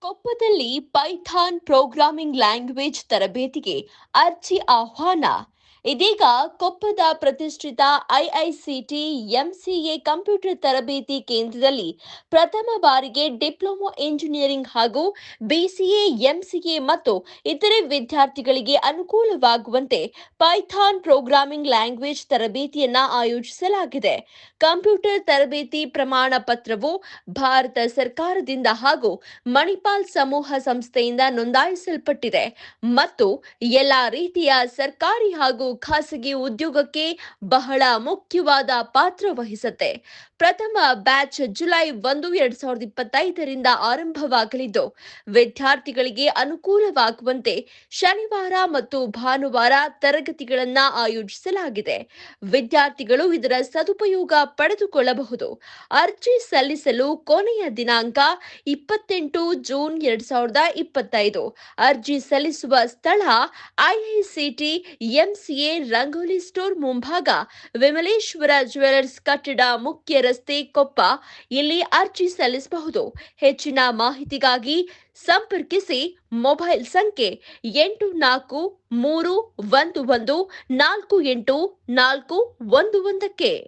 ಕೊಪ್ಪದಲ್ಲಿ Python programming language ತರಬೇತಿಗೆ ಅರ್ಜಿ ಆಹ್ವಾನ. ಇದೀಗ ಕೊಪ್ಪದ ಪ್ರತಿಷ್ಠಿತ ಐಐಸಿಟಿ ಎಂಸಿಎ ಕಂಪ್ಯೂಟರ್ ತರಬೇತಿ ಕೇಂದ್ರದಲ್ಲಿ ಪ್ರಥಮ ಬಾರಿಗೆ ಡಿಪ್ಲೊಮಾ ಇಂಜಿನಿಯರಿಂಗ್ ಹಾಗೂ ಬಿಸಿಎ ಎಂಸಿಎ ಮತ್ತು ಇತರೆ ವಿದ್ಯಾರ್ಥಿಗಳಿಗೆ ಅನುಕೂಲವಾಗುವಂತೆ ಪೈಥಾನ್ ಪ್ರೋಗ್ರಾಮಿಂಗ್ ಲ್ಯಾಂಗ್ವೇಜ್ ತರಬೇತಿಯನ್ನ ಆಯೋಜಿಸಲಾಗಿದೆ. ಕಂಪ್ಯೂಟರ್ ತರಬೇತಿ ಪ್ರಮಾಣ ಪತ್ರವು ಭಾರತ ಸರ್ಕಾರದಿಂದ ಹಾಗೂ ಮಣಿಪಾಲ್ ಸಮೂಹ ಸಂಸ್ಥೆಯಿಂದ ನೋಂದಾಯಿಸಲ್ಪಟ್ಟಿದೆ ಮತ್ತು ಎಲ್ಲಾ ರೀತಿಯ ಸರ್ಕಾರಿ ಹಾಗೂ ಖಾಸಗಿ ಉದ್ಯೋಗಕ್ಕೆ ಬಹಳ ಮುಖ್ಯವಾದ ಪಾತ್ರ ವಹಿಸುತ್ತೆ. ಪ್ರಥಮ ಬ್ಯಾಚ್ ಜುಲೈ 1, 2025ರಿಂದ ಆರಂಭವಾಗಲಿದ್ದು, ವಿದ್ಯಾರ್ಥಿಗಳಿಗೆ ಅನುಕೂಲವಾಗುವಂತೆ ಶನಿವಾರ ಮತ್ತು ಭಾನುವಾರ ತರಗತಿಗಳನ್ನು ಆಯೋಜಿಸಲಾಗಿದೆ. ವಿದ್ಯಾರ್ಥಿಗಳು ಇದರ ಸದುಪಯೋಗ ಪಡೆದುಕೊಳ್ಳಬಹುದು. ಅರ್ಜಿ ಸಲ್ಲಿಸಲು ಕೊನೆಯ ದಿನಾಂಕ 28 ಜೂನ್ 2025. ಅರ್ಜಿ ಸಲ್ಲಿಸುವ ಸ್ಥಳ ಐಐಸಿಟಿ ಎಂಸಿಎ ರಂಗೋಲಿ ಸ್ಟೋರ್ ಮುಂಭಾಗ, ವಿಮಲೇಶ್ವರ ಜ್ಯುವೆಲರ್ಸ್ ಕಟ್ಟಡ, ಮುಖ್ಯ ರಸ್ತೆ, ಕೊಪ್ಪ. ಇಲ್ಲಿ ಅರ್ಜಿ ಸಲ್ಲಿಸಬಹುದು. ಹೆಚ್ಚಿನ ಮಾಹಿತಿಗಾಗಿ ಸಂಪರ್ಕಿಸಿ. ಮೊಬೈಲ್ ಸಂಖ್ಯೆ 8431148411.